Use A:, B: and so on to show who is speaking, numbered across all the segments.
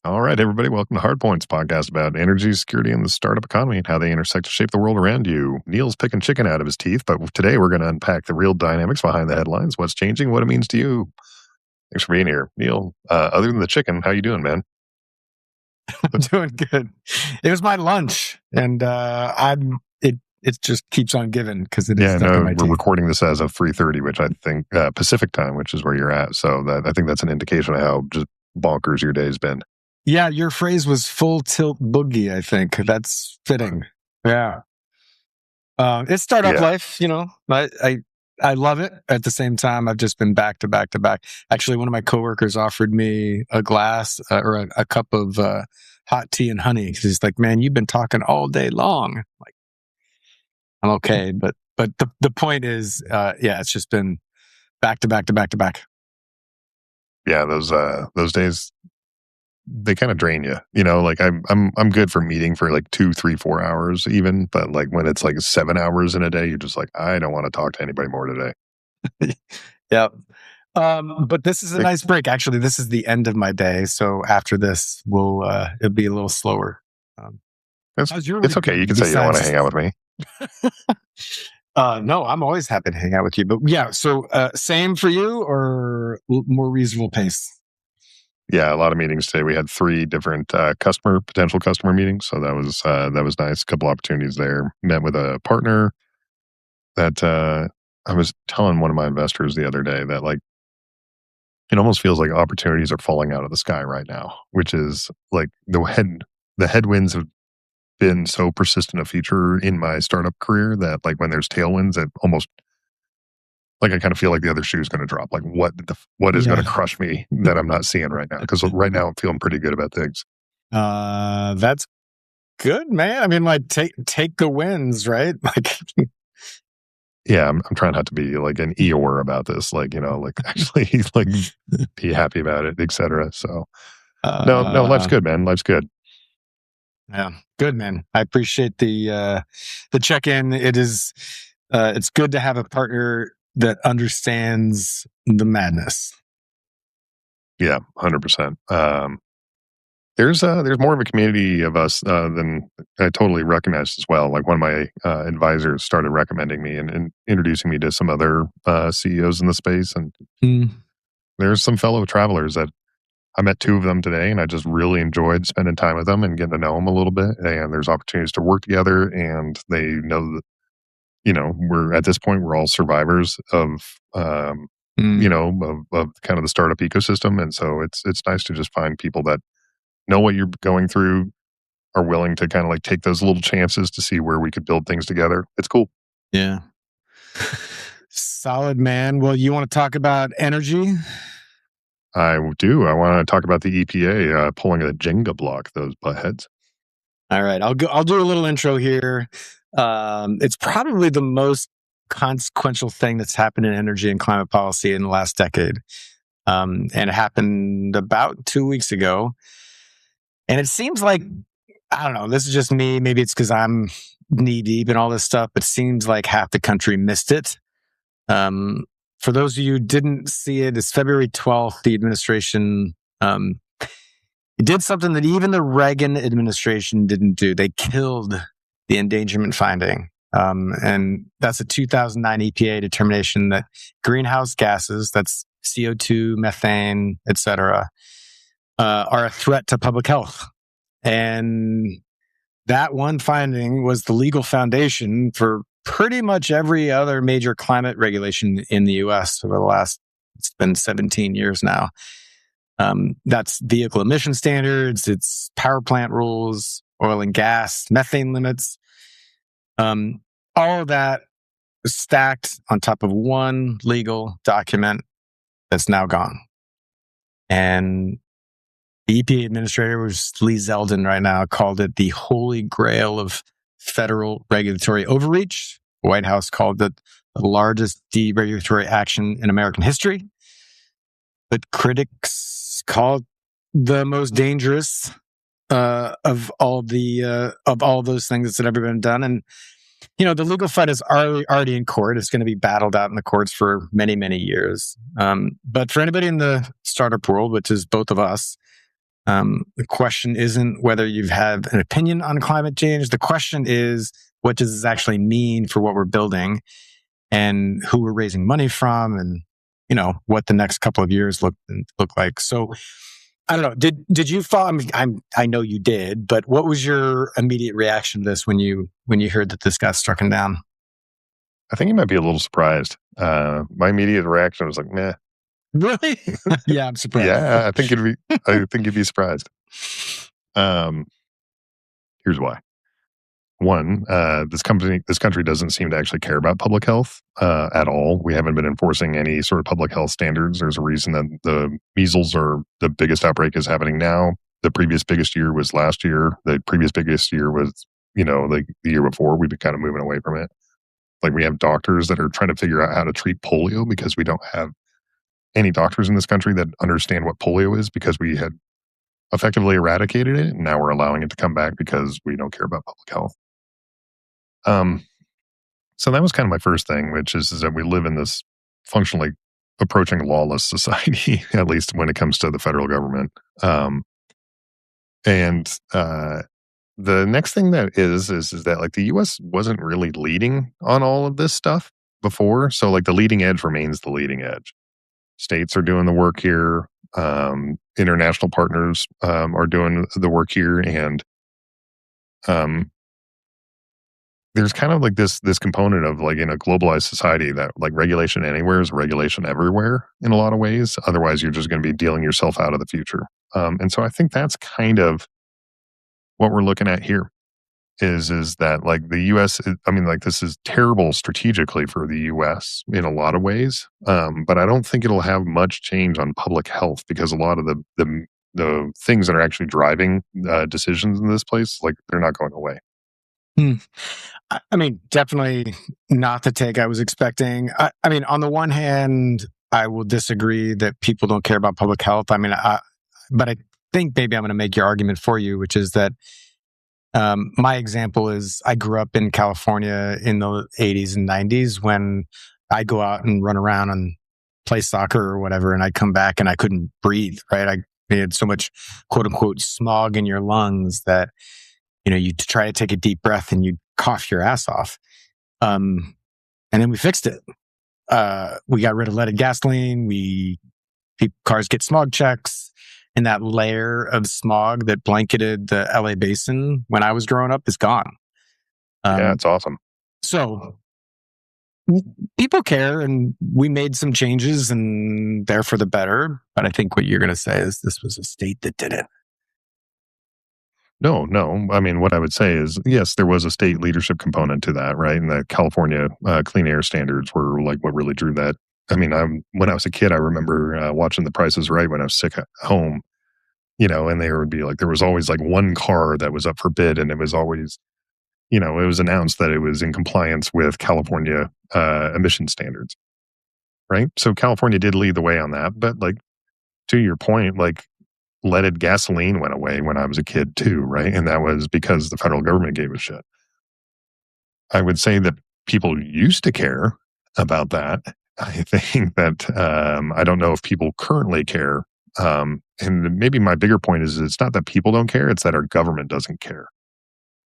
A: All right, everybody, welcome to Hardpoints, podcast about energy, security, and the startup economy and how they intersect to shape the world around you. Neal's picking chicken out of his teeth, but today we're going to unpack the real dynamics behind the headlines, what's changing, what it means to you. Thanks for being here. Neal, other than the chicken, how you doing, man?
B: I'm doing good. It was my lunch, and it just keeps on giving because it is
A: Yeah,
B: stuck in
A: no,
B: my
A: we're
B: teeth.
A: recording this as of 3:30, which I think Pacific time, which is where you're at. So I think that's an indication of how just bonkers your day's been.
B: Yeah, your phrase was full tilt boogie. I think that's fitting. Yeah, it's startup life. I love it. At the same time, I've just been back to back to back. Actually, one of my coworkers offered me a glass or a cup of hot tea and honey. He's like, "Man, you've been talking all day long." Like, I'm okay, but the point is, it's just been back to back to back to back.
A: Yeah, those days, they kind of drain you, like I'm good for meeting for like 2, 3, 4 hours even, but like when it's like 7 hours in a day, you're just like, I don't want to talk to anybody more today.
B: Yeah. But this is a nice break. Actually, this is the end of my day. So after this, it'll be a little slower.
A: It's okay. You can say you don't want to hang out with me.
B: No, I'm always happy to hang out with you. But yeah, so same for you or more reasonable pace?
A: Yeah, a lot of meetings today. We had 3 different potential customer meetings, so that was nice. A couple opportunities there. Met with a partner that I was telling one of my investors the other day that like it almost feels like opportunities are falling out of the sky right now, which is like the headwinds have been so persistent a feature in my startup career that like when there's tailwinds, it almost like I kind of feel like the other shoe is going to drop. Like what is going to crush me that I'm not seeing right now? Because right now I'm feeling pretty good about things.
B: That's good, man. I mean, like take the wins, right? Like,
A: yeah, I'm trying not to be like an Eeyore about this. Like like actually like be happy about it, etc. So no, life's good, man. Life's good.
B: Yeah, good, man. I appreciate the check-in. It's good to have a partner that understands the madness.
A: Yeah, 100%. There's more of a community of us than I totally recognized as well. Like one of my advisors started recommending me and introducing me to some other CEOs in the space, and there's some fellow travelers that I met 2 of them today, and I just really enjoyed spending time with them and getting to know them a little bit. And there's opportunities to work together, and they know that we're at this point we're all survivors of of kind of the startup ecosystem, and so it's nice to just find people that know what you're going through, are willing to kind of like take those little chances to see where we could build things together. It's cool.
B: Yeah. Solid, man. Well, you want to talk about energy?
A: I do. I want to talk about the EPA pulling a Jenga block, those buttheads.
B: All right. I'll do a little intro here. It's probably the most consequential thing that's happened in energy and climate policy in the last decade. And it happened about 2 weeks ago. And it seems like, I don't know, this is just me. Maybe it's because I'm knee deep in all this stuff, but it seems like half the country missed it. For those of you who didn't see it, it's February 12th. The administration did something that even the Reagan administration didn't do. They killed the Endangerment Finding. And that's a 2009 EPA determination that greenhouse gases, that's CO2, methane, etc., are a threat to public health. And that one finding was the legal foundation for pretty much every other major climate regulation in the US over the last, it's been 17 years now. That's vehicle emission standards, it's power plant rules, oil and gas, methane limits. All of that was stacked on top of one legal document that's now gone. And the EPA administrator, was Lee Zeldin right now, called it the holy grail of federal regulatory overreach. The White House called it the largest deregulatory action in American history. But critics call it the most dangerous of all those things that have ever been done. And the legal fight is already in court. It's going to be battled out in the courts for many, many years. But for anybody in the startup world, which is both of us, The question isn't whether you have an opinion on climate change. The question is, what does this actually mean for what we're building and who we're raising money from, and what the next couple of years look like. So I don't know. Did you follow? I mean, I know you did, but what was your immediate reaction to this when you heard that this got struck down?
A: I think you might be a little surprised. My immediate reaction was like, meh.
B: Really? Yeah, I'm surprised.
A: Yeah, I think you'd be surprised. Here's why. One, this country doesn't seem to actually care about public health at all. We haven't been enforcing any sort of public health standards. There's a reason that the measles or the biggest outbreak is happening now. The previous biggest year was last year. The previous biggest year was, like the year before. We've been kind of moving away from it. Like we have doctors that are trying to figure out how to treat polio because we don't have any doctors in this country that understand what polio is because we had effectively eradicated it. And now we're allowing it to come back because we don't care about public health. So that was kind of my first thing, which is that we live in this functionally approaching lawless society, at least when it comes to the federal government. The next thing that is that like the U.S. wasn't really leading on all of this stuff before. So like the leading edge remains the leading edge. States are doing the work here. International partners are doing the work here. And there's kind of like this component of like in a globalized society that like regulation anywhere is regulation everywhere in a lot of ways. Otherwise, you're just going to be dealing yourself out of the future. And so I think that's kind of what we're looking at here is that like the U.S. This is terrible strategically for the U.S. in a lot of ways. But I don't think it'll have much change on public health because a lot of the things that are actually driving decisions in this place, like they're not going away.
B: I mean, definitely not the take I was expecting. I mean, on the one hand, I will disagree that people don't care about public health. I mean, but I think maybe I'm going to make your argument for you, which is that my example is I grew up in California in the 80s and 90s when I go out and run around and play soccer or whatever, and I come back and I couldn't breathe, right? I had so much quote unquote smog in your lungs that you try to take a deep breath and you cough your ass off. And then we fixed it. We got rid of leaded gasoline. Cars get smog checks. And that layer of smog that blanketed the LA basin when I was growing up is gone.
A: Yeah, it's awesome.
B: So people care, and we made some changes, and they're for the better. But I think what you're going to say is this was a state that did it.
A: No. I mean, what I would say is, yes, there was a state leadership component to that, right? And the California clean air standards were like what really drew that. I mean, when I was a kid, I remember watching The Price is Right when I was sick at home, and there would be like, there was always like one car that was up for bid, and it was always, it was announced that it was in compliance with California emission standards, right? So California did lead the way on that, but like to your point, like leaded gasoline went away when I was a kid too, right? And that was because the federal government gave a shit. I would say that people used to care about that. I think that I don't know if people currently care. And maybe my bigger point is it's not that people don't care, it's that our government doesn't care.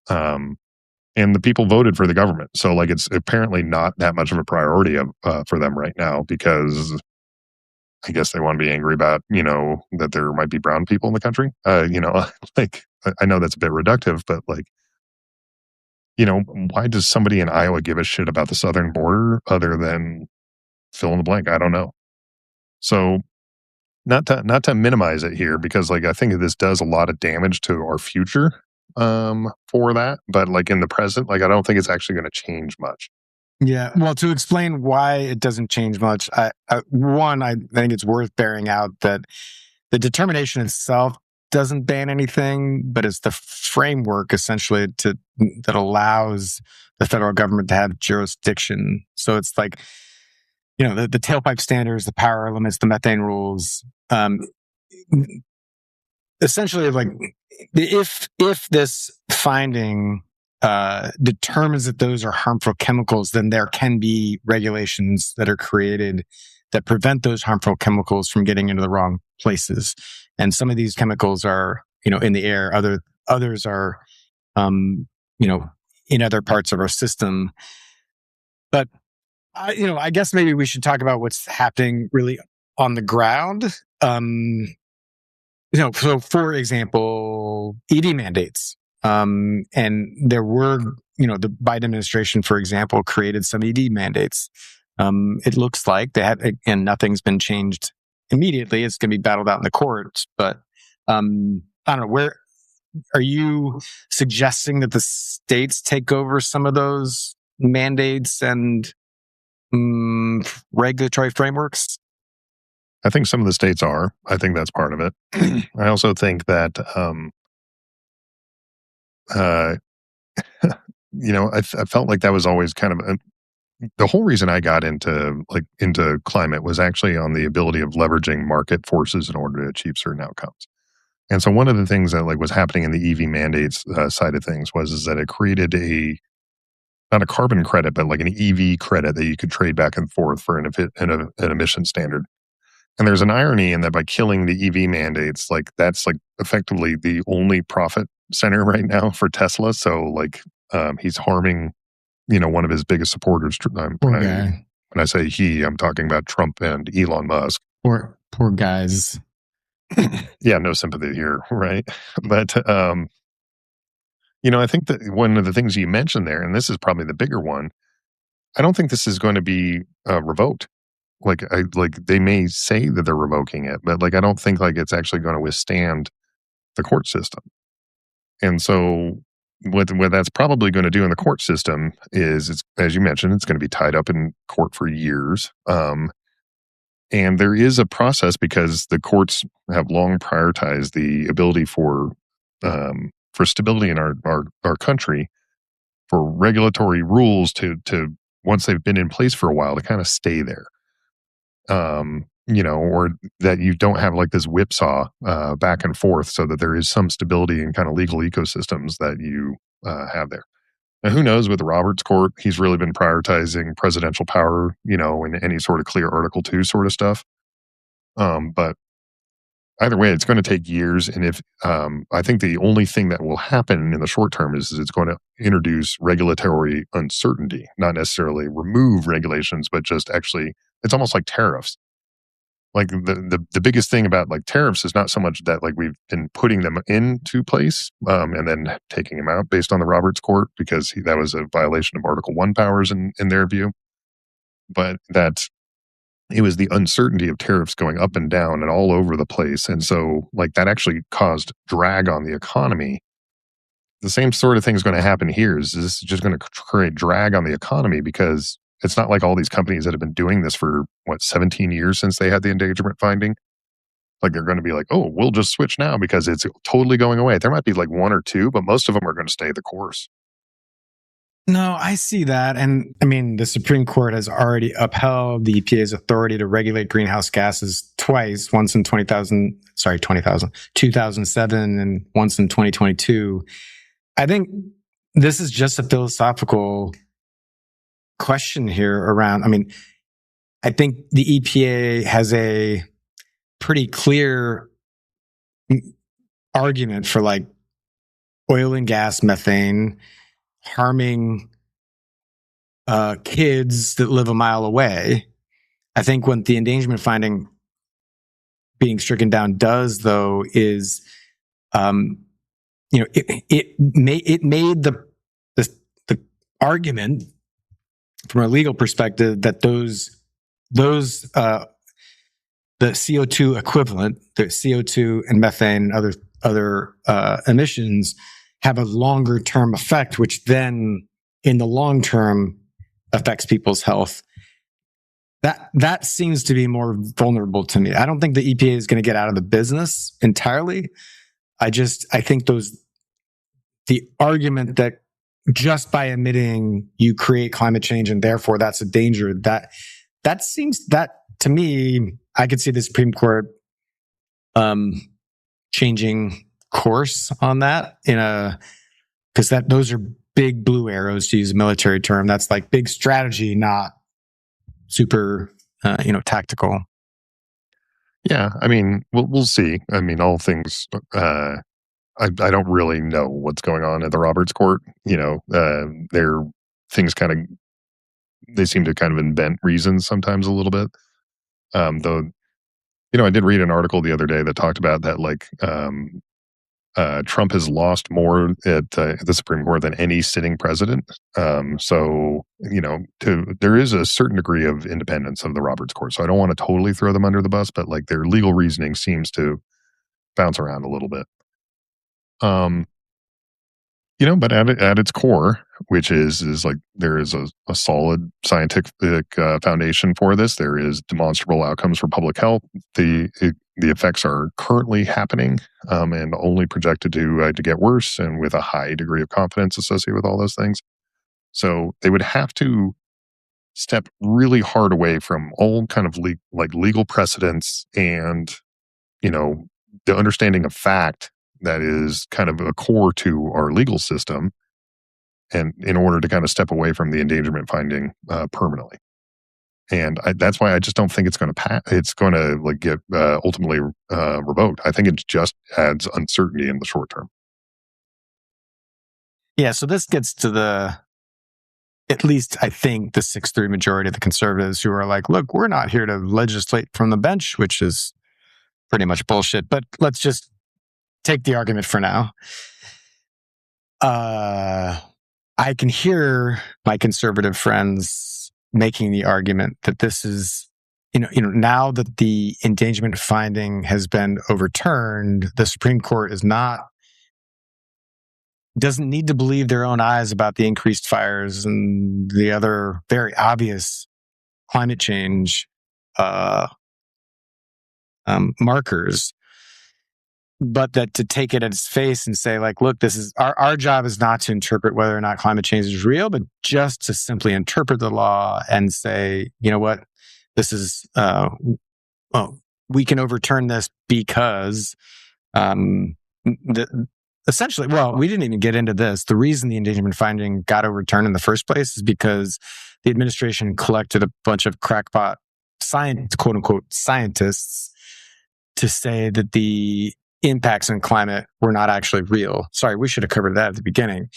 A: And the people voted for the government. So like it's apparently not that much of a priority for them right now because I guess they want to be angry about, that there might be brown people in the country. Like I know that's a bit reductive, but like, why does somebody in Iowa give a shit about the southern border other than fill in the blank? I don't know. So not to minimize it here because like I think this does a lot of damage to our future for that, but like in the present, like I don't think it's actually going to change much.
B: Yeah, well, to explain why it doesn't change much, I think it's worth bearing out that the determination itself doesn't ban anything, but it's the framework essentially that allows the federal government to have jurisdiction. So it's like, the tailpipe standards, the power limits, the methane rules. Essentially, like if this finding determines that those are harmful chemicals, then there can be regulations that are created that prevent those harmful chemicals from getting into the wrong places. And some of these chemicals are, in the air. Others are, in other parts of our system. But I guess maybe we should talk about what's happening really on the ground. So for example, EV mandates. And there were, the Biden administration, for example, created some EV mandates. It looks like they had, and nothing's been changed immediately. It's going to be battled out in the courts. But I don't know, where are you suggesting that the states take over some of those mandates and regulatory frameworks?
A: I think some of the states are. I think that's part of it. I also think that, I felt like that was always kind of the whole reason I got into climate was actually on the ability of leveraging market forces in order to achieve certain outcomes. And so one of the things that was happening in the EV mandates side of things is that it created not a carbon credit, but like an EV credit that you could trade back and forth for an emission standard. And there's an irony in that by killing the EV mandates, that's effectively the only profit center right now for Tesla. So he's harming, one of his biggest supporters. When I say he, I'm talking about Trump and Elon Musk.
B: Poor guys.
A: Yeah, no sympathy here, right? But I think that one of the things you mentioned there, and this is probably the bigger one, I don't think this is going to be revoked. They may say that they're revoking it, but I don't think it's actually going to withstand the court system. And so what that's probably going to do in the court system is, it's, as you mentioned, it's going to be tied up in court for years. And there is a process because the courts have long prioritized the ability for stability in our country, for regulatory rules to once they've been in place for a while, to kind of stay there. Or that you don't have this whipsaw back and forth, so that there is some stability in kind of legal ecosystems that you have there. Now, who knows with the Roberts Court, he's really been prioritizing presidential power, and any sort of clear Article 2 sort of stuff. But either way, it's going to take years. And if I think the only thing that will happen in the short term is it's going to introduce regulatory uncertainty, not necessarily remove regulations, but just actually, it's almost like tariffs. The biggest thing about tariffs is not so much that we've been putting them into place and then taking them out based on the Roberts Court, because that was a violation of Article 1 powers in their view, but that it was the uncertainty of tariffs going up and down and all over the place. And so that actually caused drag on the economy. The same sort of thing is going to happen here. Is this just going to create drag on the economy, because it's not like all these companies that have been doing this for 17 years since they had the endangerment finding. They're going to be oh, we'll just switch now because it's totally going away. There might be one or two, but most of them are going to stay the course.
B: No, I see that. And I mean, the Supreme Court has already upheld the EPA's authority to regulate greenhouse gases twice, once in 2007 and once in 2022. I think this is just a philosophical question here around, I think the EPA has a pretty clear argument for oil and gas methane harming kids that live a mile away. I think what the endangerment finding being stricken down does, though, is it made the argument from a legal perspective that the CO2 equivalent, the CO2 and methane and other emissions have a longer term effect, which then in the long term affects people's health. That seems to be more vulnerable to me. I don't think the EPA is going to get out of the business entirely. I think the argument that just by emitting you create climate change and therefore that's a danger, that seems, that to me, I could see the Supreme Court changing course on that because those are big blue arrows, to use a military term. That's big strategy, not super tactical.
A: Yeah, I mean, we'll see. I mean, all things. I don't really know what's going on at the Roberts Court. Their things kind of they seem to kind of invent reasons sometimes a little bit. Though, I did read an article the other day that talked about that, like, Trump has lost more at the Supreme Court than any sitting president. So, there is a certain degree of independence of the Roberts Court. So I don't want to totally throw them under the bus, but like their legal reasoning seems to bounce around a little bit. Um, but at its core, which is like there is a solid scientific foundation for this. There is demonstrable outcomes for public health. The effects are currently happening, and only projected to get worse, and with a high degree of confidence associated with all those things. So they would have to step really hard away from all kind of legal precedents and you know the understanding of fact that is kind of a core to our legal system, and in order to kind of step away from the endangerment finding permanently. And that's why I just don't think it's going to pass. It's going to get ultimately revoked. I think it just adds uncertainty in the short term.
B: Yeah, so this gets to at least I think the 6-3 majority of the conservatives who are like, look, we're not here to legislate from the bench, which is pretty much bullshit. But let's just take the argument for now. I can hear my conservative friends making the argument that this is, now that the endangerment finding has been overturned, the Supreme Court doesn't need to believe their own eyes about the increased fires and the other very obvious climate change markers, but that to take it at its face and say, like, look, this is our job is not to interpret whether or not climate change is real, but just to simply interpret the law and say, you know what, this is, we can overturn this because essentially, well, we didn't even get into this. The reason the endangerment finding got overturned in the first place is because the administration collected a bunch of crackpot quote unquote scientists to say that the impacts on climate were not actually real. Sorry, we should have covered that at the beginning.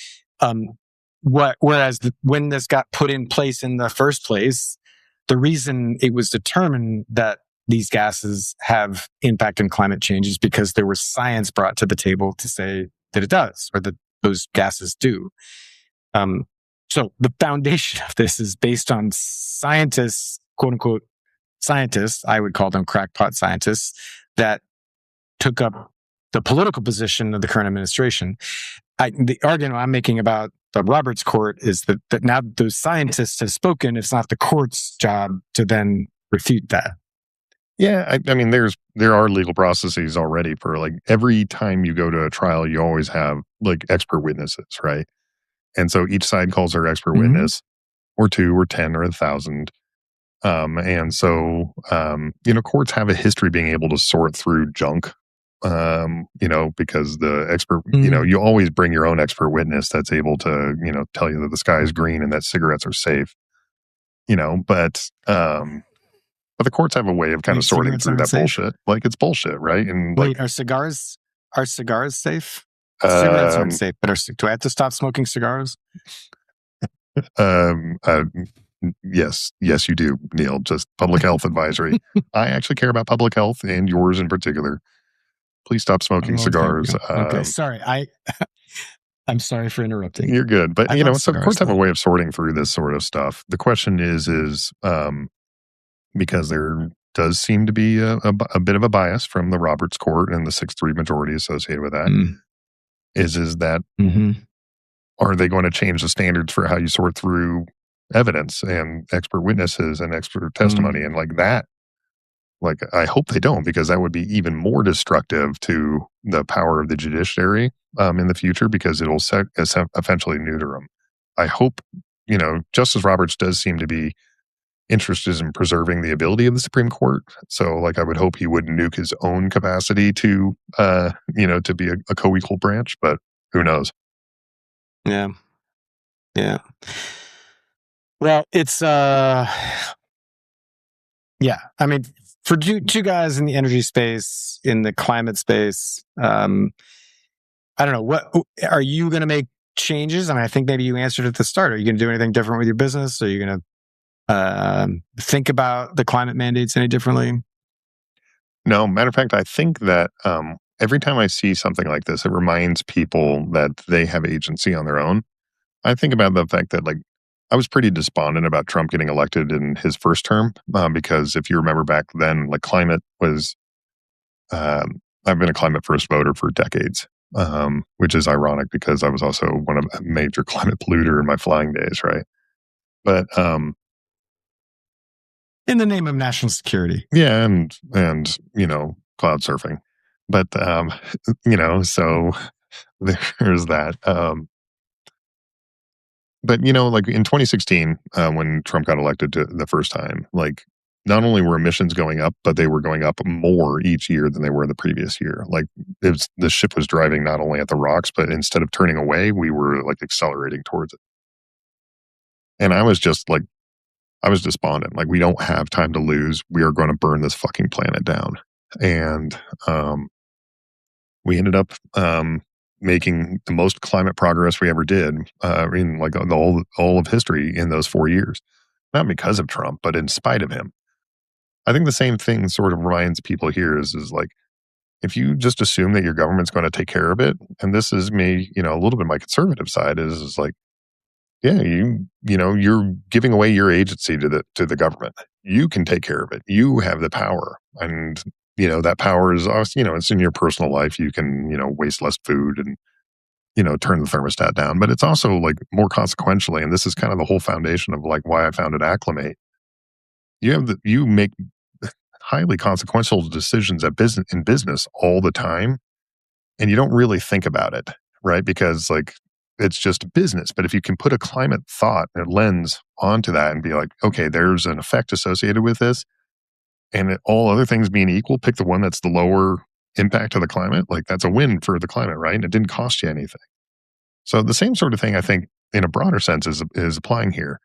B: Whereas when this got put in place in the first place, the reason it was determined that these gases have impact on climate change is because there was science brought to the table to say that it does, or that those gases do. So the foundation of this is based on scientists, quote unquote scientists, I would call them crackpot scientists, that took up the political position of the current administration. The argument I'm making about the Roberts Court is that now those scientists have spoken, it's not the court's job to then refute that.
A: Yeah, I mean, there are legal processes already for every time you go to a trial, you always have expert witnesses, right? And so each side calls their expert witness, or two, or 10, or 1,000. And so, courts have a history being able to sort through junk, because the expert, you always bring your own expert witness that's able to, tell you that the sky is green and that cigarettes are safe, but the courts have a way of kind of sorting through that bullshit. It's bullshit, right? And
B: wait, are cigars safe? Cigarettes aren't safe, but do I have to stop smoking cigars?
A: Yes, you do, Neal. Just public health advisory. I actually care about public health and yours in particular. Please stop smoking cigars.
B: Okay, sorry. I'm sorry for interrupting.
A: You're good, but so courts have a way of sorting through this sort of stuff. The question is because there does seem to be a bit of a bias from the Roberts Court and the 6-3 majority associated with that. Is that are they going to change the standards for how you sort through evidence and expert witnesses and expert testimony and that? I hope they don't, because that would be even more destructive to the power of the judiciary in the future, because it'll eventually neuter them. I hope, Justice Roberts does seem to be interested in preserving the ability of the Supreme Court. So I would hope he wouldn't nuke his own capacity to, to be a co-equal branch, but who knows?
B: Yeah. Yeah. Well, it's, yeah, I mean, for two guys in the energy space, in the climate space, I don't know, what are you going to make changes? I mean, I think maybe you answered at the start. Are you going to do anything different with your business? Are you going to think about the climate mandates any differently?
A: No, matter of fact, I think that every time I see something like this, it reminds people that they have agency on their own. I think about the fact that, like, I was pretty despondent about Trump getting elected in his first term because if you remember back then, like, climate was, I've been a climate first voter for decades, which is ironic because I was also one of a major climate polluter in my flying days, right? But
B: In the name of national security.
A: yeah, and cloud surfing, but so there's that. But like in 2016, when Trump got elected to the first time, like not only were emissions going up, but they were going up more each year than they were the previous year. Like the ship was driving not only at the rocks, but instead of turning away, we were like accelerating towards it. And I was just like, I was despondent. Like, we don't have time to lose. We are going to burn this fucking planet down. And we ended up making the most climate progress we ever did in like all of history in those 4 years. Not because of Trump, but in spite of him. I think the same thing sort of reminds people here is like, if you just assume that your government's going to take care of it, and this is me, a little bit my conservative side is like, yeah, you're giving away your agency to the government. You can take care of it. You have the power, and that power is also, it's in your personal life. You can waste less food and turn the thermostat down. But it's also like more consequentially, and this is kind of the whole foundation of like why I founded Acclimate. You make highly consequential decisions in business all the time, and you don't really think about it, right? Because like it's just business. But if you can put a climate thought and lens onto that and be like, okay, there's an effect associated with this, and all other things being equal, pick the one that's the lower impact to the climate. Like that's a win for the climate, right? And it didn't cost you anything. So the same sort of thing, I think, in a broader sense, is applying here.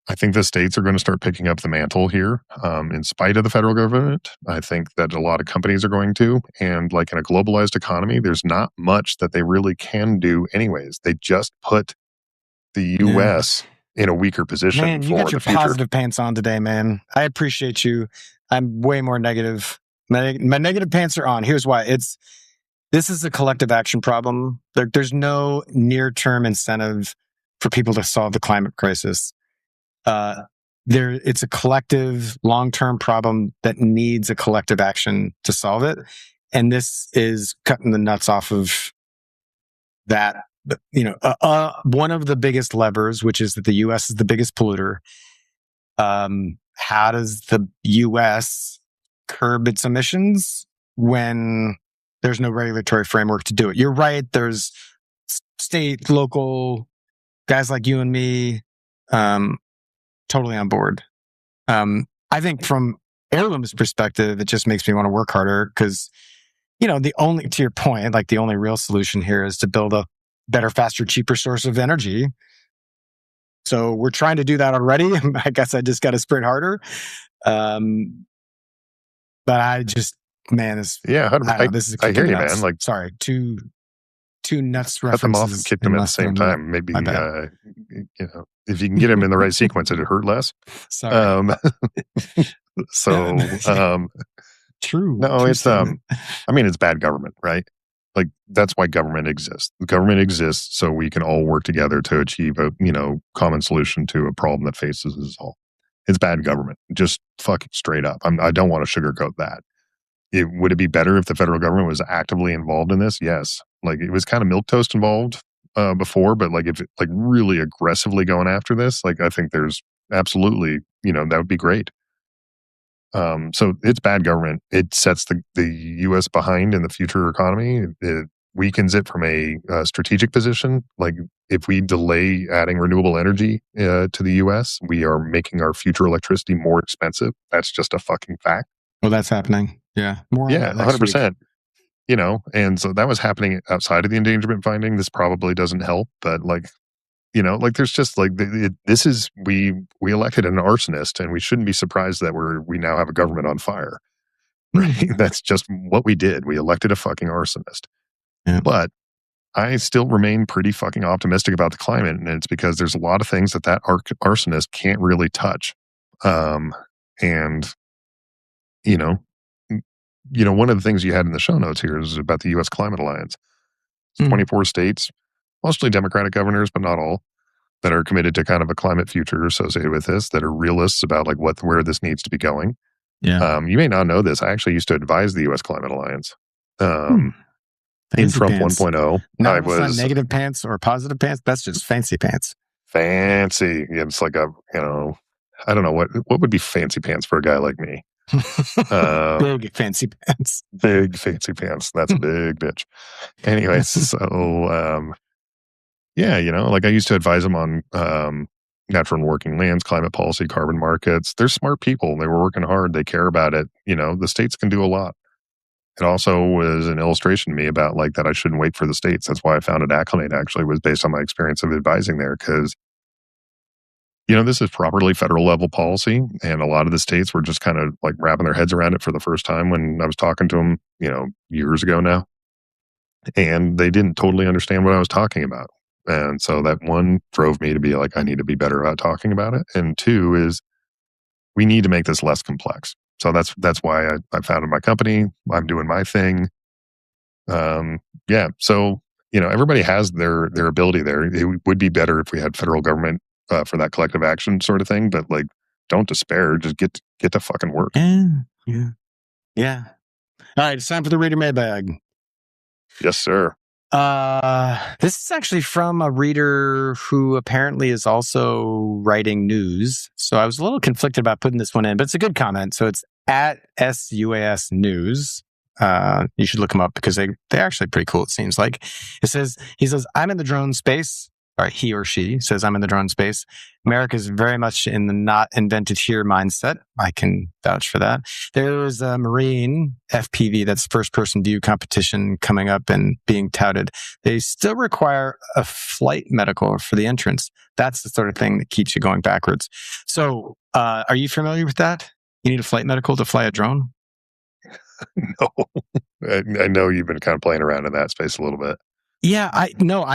A: I think the states are going to start picking up the mantle here, in spite of the federal government. I think that a lot of companies are going to. And like in a globalized economy, there's not much that they really can do anyways. They just put the U.S. in a weaker position
B: Man, you
A: for
B: got your
A: the future.
B: positive pants on today, man. I appreciate you. I'm way more negative. My negative pants are on. Here's why. This is a collective action problem. There's no near-term incentive for people to solve the climate crisis. It's a collective long-term problem that needs a collective action to solve it. And this is cutting the nuts off of that. One of the biggest levers, which is that the U.S. is the biggest polluter. How does the U.S. curb its emissions when there's no regulatory framework to do it? You're right. There's state, local guys like you and me, totally on board. I think from Heirloom's perspective, it just makes me want to work harder because, to your point, like the only real solution here is to build a better, faster, cheaper source of energy. So we're trying to do that already. I guess I just got to sprint harder. But I just, man, this is
A: I hear you, man. Like,
B: sorry, two nuts
A: references. Cut them off and kick them at the same time. Maybe if you can get them in the right sequence, it'd hurt less.
B: Sorry. True.
A: No, it's it's bad government, right? Like that's why government exists. The government exists so we can all work together to achieve a common solution to a problem that faces us all. It's bad government, just fucking straight up. I don't want to sugarcoat that. Would it be better if the federal government was actively involved in this? Yes. Like it was kind of milquetoast involved before, but like if like really aggressively going after this, like I think there's absolutely that would be great. So it's bad government. It sets the U.S. behind in the future economy. It weakens it from a strategic position. Like if we delay adding renewable energy to the U.S., we are making our future electricity more expensive. That's just a fucking fact.
B: Well, that's happening. Yeah.
A: More 100%. And so that was happening outside of the endangerment finding. This probably doesn't help, but like, like there's just like this is we elected an arsonist, and we shouldn't be surprised that we now have a government on fire, right? That's just what we did. We elected a fucking arsonist.
B: Yeah.
A: But I still remain pretty fucking optimistic about the climate, and it's because there's a lot of things that arsonist can't really touch. And you know, one of the things you had in the show notes here is about the U.S. Climate Alliance. 24 states, mostly Democratic governors, but not all, that are committed to kind of a climate future associated with this, that are realists about like where this needs to be going.
B: Yeah.
A: You may not know this. I actually used to advise the U.S. Climate Alliance. In Trump
B: pants.
A: 1.0,
B: I
A: was
B: not negative pants or positive pants. That's just fancy pants.
A: Fancy. Yeah, it's like I don't know what would be fancy pants for a guy like me.
B: Big fancy pants.
A: Big fancy pants. That's a big bitch. Anyway, so yeah, like I used to advise them on natural and working lands, climate policy, carbon markets. They're smart people. They were working hard. They care about it. The states can do a lot. It also was an illustration to me about like that I shouldn't wait for the states. That's why I founded Acclimate, actually, was based on my experience of advising there, because this is properly federal level policy, and a lot of the states were just kind of like wrapping their heads around it for the first time when I was talking to them, years ago now. And they didn't totally understand what I was talking about. And so that one drove me to be like, I need to be better about talking about it. And two is we need to make this less complex. So that's why I founded my company. I'm doing my thing. Yeah. So, everybody has their ability there. It would be better if we had federal government for that collective action sort of thing. But like, don't despair. Just get to fucking work.
B: Yeah. All right. It's time for the Reader Mailbag.
A: Yes, sir.
B: This is actually from a reader who apparently is also writing news. So I was a little conflicted about putting this one in, but it's a good comment. So it's at SUAS News. You should look them up because they're actually pretty cool, it seems like. He says, I'm in the drone space. Or he or she says, I'm in the drone space. America is very much in the not invented here mindset. I can vouch for that. There is a Marine FPV, that's first person view competition, coming up and being touted. They still require a flight medical for the entrance. That's the sort of thing that keeps you going backwards. So are you familiar with that? You need a flight medical to fly a drone?
A: No. I know you've been kind of playing around in that space a little bit.
B: Yeah, I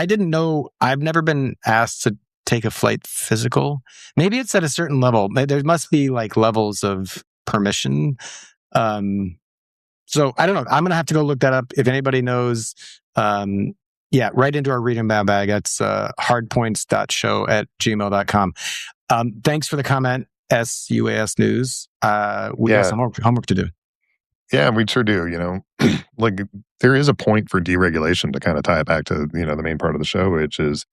B: didn't know. I've never been asked to take a flight physical. Maybe it's at a certain level. There must be like levels of permission. So I don't know. I'm going to have to go look that up. If anybody knows, right into our reading mailbag. That's hardpoints.show@gmail.com. Thanks for the comment, SUAS News. We got some homework to do.
A: Yeah, we sure do. Like there is a point for deregulation, to kind of tie it back to, the main part of the show, which is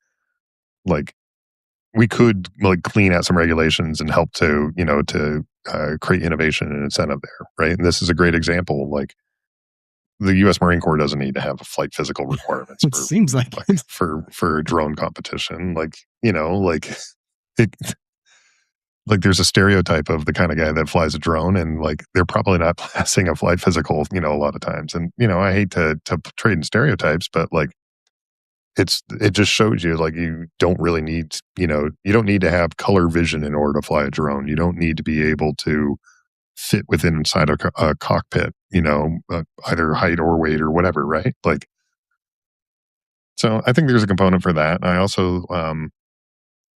A: like we could like clean out some regulations and help to, create innovation and incentive there. Right. And this is a great example. Like the U.S. Marine Corps doesn't need to have flight physical requirements
B: seems like
A: for drone competition. Like there's a stereotype of the kind of guy that flies a drone, and like they're probably not passing a flight physical, a lot of times. And I hate to trade in stereotypes, but like it just shows you like you don't really need, you don't need to have color vision in order to fly a drone. You don't need to be able to fit inside a cockpit, either height or weight or whatever, right? Like, so I think there's a component for that. I also I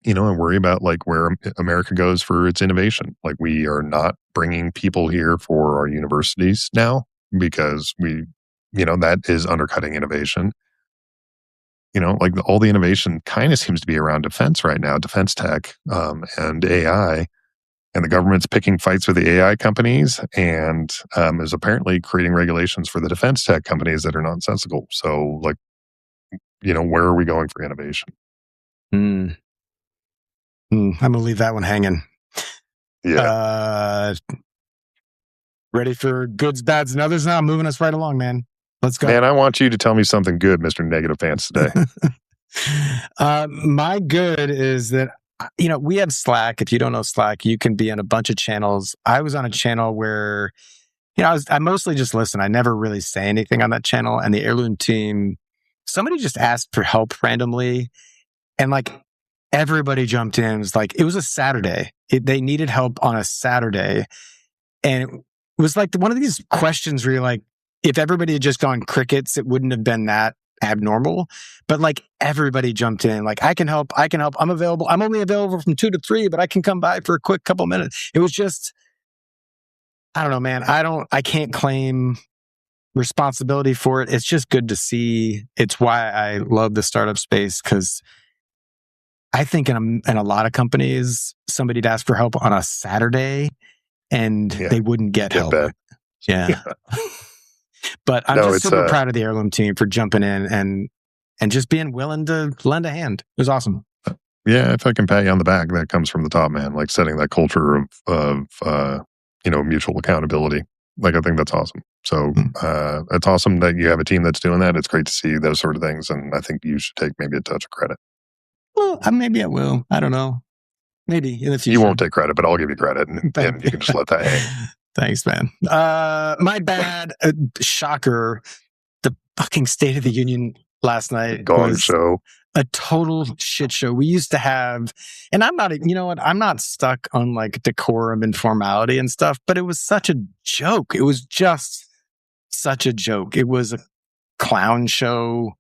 A: worry about like where America goes for its innovation. Like we are not bringing people here for our universities now because that is undercutting innovation. Like all the innovation kind of seems to be around defense right now, defense tech and AI. And the government's picking fights with the AI companies and is apparently creating regulations for the defense tech companies that are nonsensical. So like, where are we going for innovation?
B: I'm going to leave that one hanging.
A: Yeah.
B: Ready for goods, bads, and others now? Moving us right along, man. Let's go.
A: Man, I want you to tell me something good, Mr. Negative Pants, today.
B: My good is that, we have Slack. If you don't know Slack, you can be on a bunch of channels. I was on a channel where, I mostly just listen. I never really say anything on that channel. And the Heirloom team, somebody just asked for help randomly. And like, everybody jumped in. It was a Saturday. They needed help on a Saturday. And it was like one of these questions where you're like, if everybody had just gone crickets, it wouldn't have been that abnormal. But like everybody jumped in, like, I can help. I'm available. I'm only available from 2 to 3, but I can come by for a quick couple minutes. It was just, I don't know, man. I can't claim responsibility for it. It's just good to see. It's why I love the startup space, because I think in a lot of companies, somebody'd ask for help on a Saturday and they wouldn't get help. Yeah. But I'm just super proud of the Heirloom team for jumping in and just being willing to lend a hand. It was awesome.
A: Yeah, if I can pat you on the back, that comes from the top, man. Like setting that culture of mutual accountability. Like, I think that's awesome. So it's awesome that you have a team that's doing that. It's great to see those sort of things, and I think you should take maybe a touch of credit.
B: Well, maybe I will. I don't know. Maybe in the future.
A: You won't take credit, but I'll give you credit, and you can just let that hang.
B: Thanks, man. My bad. Shocker. The fucking State of the Union last night was
A: show.
B: A total shit show. We used to have, and I'm not, you know what? I'm not stuck on like decorum and formality and stuff, but it was such a joke. It was just such a joke. It was a clown show,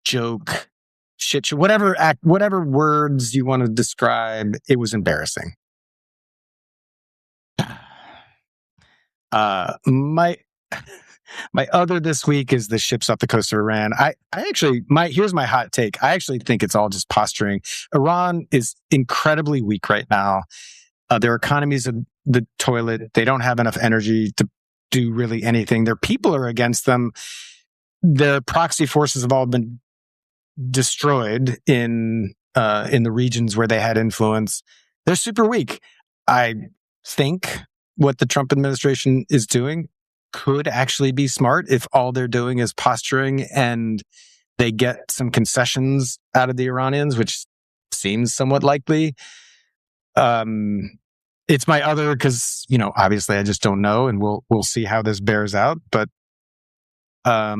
B: joke, shit show, whatever words you want to describe. It was embarrassing. My other this week is the ships off the coast of Iran. Here's my hot take. I actually think it's all just posturing. Iran is incredibly weak right now. Their economy's the toilet. They don't have enough energy to do really anything. Their people are against them. The proxy forces have all been destroyed in the regions where they had influence. They're super weak. I think what the Trump administration is doing could actually be smart if all they're doing is posturing and they get some concessions out of the Iranians, which seems somewhat likely. It's my other, because, obviously I just don't know, and we'll see how this bears out. But I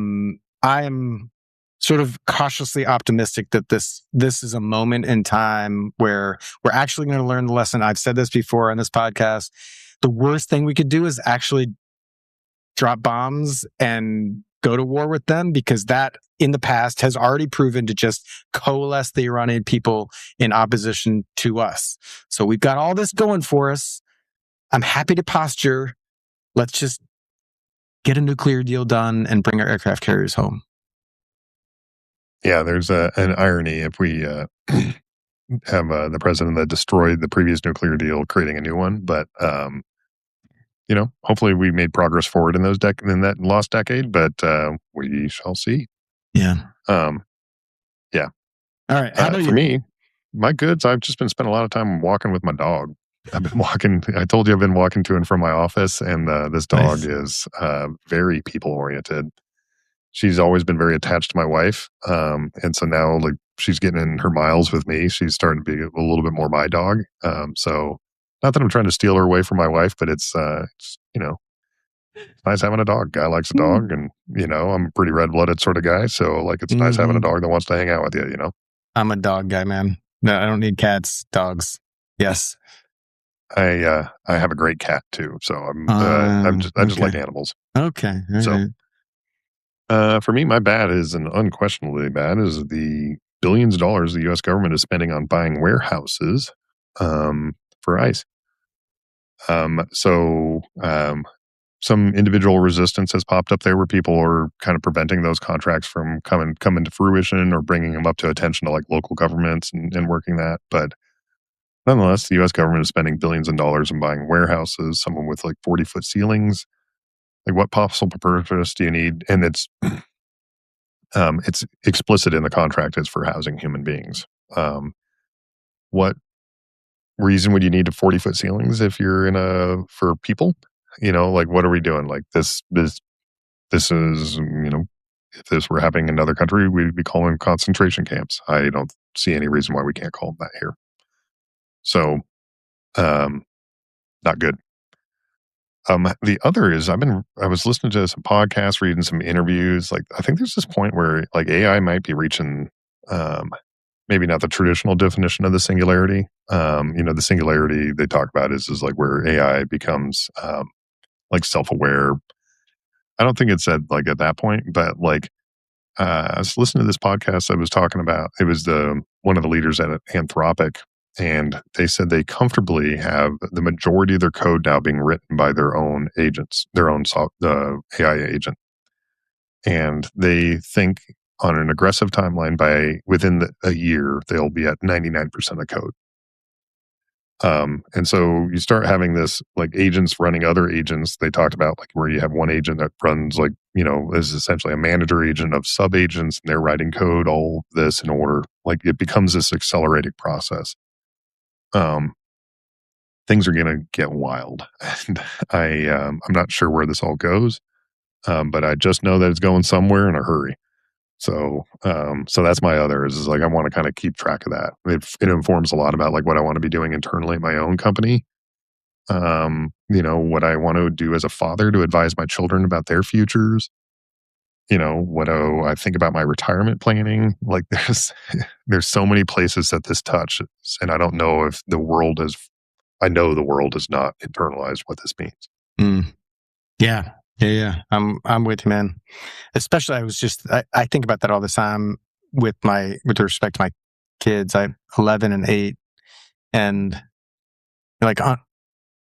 B: am sort of cautiously optimistic that this is a moment in time where we're actually going to learn the lesson. I've said this before on this podcast. The worst thing we could do is actually drop bombs and go to war with them, because that in the past has already proven to just coalesce the Iranian people in opposition to us. So we've got all this going for us. I'm happy to posture. Let's just get a nuclear deal done and bring our aircraft carriers home.
A: Yeah, there's an irony if we have the president that destroyed the previous nuclear deal creating a new one. But hopefully we made progress forward in that lost decade, but we shall see.
B: Yeah.
A: Yeah.
B: All right. How about
A: for me, my goods, I've just been spending a lot of time walking with my dog. I've been walking. I told you I've been walking to and from my office, and this dog is very people oriented. She's always been very attached to my wife. And so now, like, she's getting in her miles with me. She's starting to be a little bit more my dog. So not that I'm trying to steal her away from my wife, but it's nice having a dog. Guy likes a dog, and I'm a pretty red-blooded sort of guy, so like it's nice having a dog that wants to hang out with you.
B: I'm a dog guy, man. No, I don't need cats. Dogs. Yes.
A: I have a great cat too, so I just like animals.
B: Okay. All right.
A: For me, my bad is, and unquestionably bad, is the billions of dollars the U.S. government is spending on buying warehouses for ICE. Some individual resistance has popped up there where people are kind of preventing those contracts from coming to fruition, or bringing them up to attention to like local governments and working that. But nonetheless, the U.S. government is spending billions of dollars in buying warehouses, some with like 40-foot ceilings. Like, what possible purpose do you need? And it's explicit in the contract as for housing human beings. What reason would you need 40-foot ceilings if you're for people? Like, what are we doing? Like, this is, if this were happening in another country, we'd be calling concentration camps. I don't see any reason why we can't call them that here. So, not good. The other is I was listening to some podcasts, reading some interviews. Like, I think there's this point where like AI might be reaching maybe not the traditional definition of the singularity. The singularity they talk about is like where AI becomes like self-aware. I don't think it said like at that point, but like I was listening to this podcast I was talking about. It was the one of the leaders at Anthropic, and they said they comfortably have the majority of their code now being written by their own agents, their own AI agent, and they think on an aggressive timeline by within a year they'll be at 99% of code. And so you start having this like agents running other agents. They talked about like where you have one agent that runs like, is essentially a manager agent of sub agents and they're writing code, all of this in order. Like it becomes this accelerated process. Um, Things are going to get wild. And I'm not sure where this all goes, but I just know that it's going somewhere in a hurry. So that's my other is like I want to kind of keep track of that. It informs a lot about like what I want to be doing internally at my own company. What I want to do as a father to advise my children about their futures. What do I think about my retirement planning? Like there's so many places that this touches, and I don't know if I know the world has not internalized what this means.
B: Mm. Yeah. I'm with you, man. Especially I think about that all the time with respect to my kids. I'm 11 and 8, and like I'm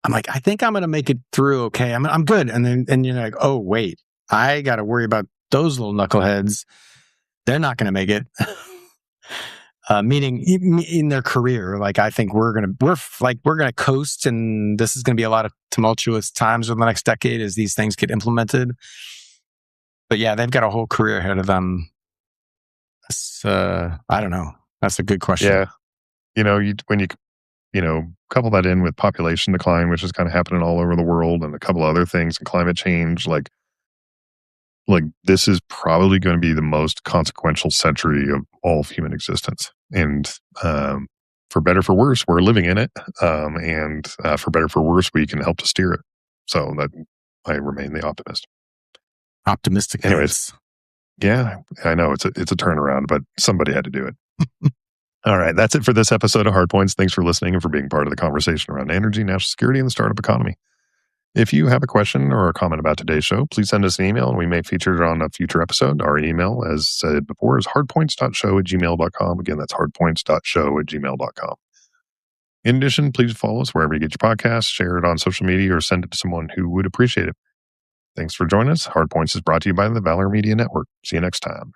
B: like, I think I'm going to make it through. Okay. I'm good. And you're like, oh wait, I got to worry about those little knuckleheads. They're not going to make it. Meaning in their career, like I think we're gonna coast, and this is gonna be a lot of tumultuous times over the next decade as these things get implemented. But yeah, they've got a whole career ahead of them. I don't know. That's a good question.
A: Yeah, when you couple that in with population decline, which is kind of happening all over the world, and a couple other things, and climate change, like this is probably going to be the most consequential century of all of human existence. And for better for worse, we're living in it. And for better for worse, we can help to steer it. So that I remain the optimist.
B: Optimistic.
A: Anyways, yeah, I know it's a turnaround, but somebody had to do it. All right, that's it for this episode of Hardpoints. Thanks for listening and for being part of the conversation around energy, national security, and the startup economy. If you have a question or a comment about today's show, please send us an email and we may feature it on a future episode. Our email, as said before, is hardpoints.show@gmail.com. Again, that's hardpoints.show@gmail.com. In addition, please follow us wherever you get your podcasts, share it on social media, or send it to someone who would appreciate it. Thanks for joining us. Hardpoints is brought to you by the Valor Media Network. See you next time.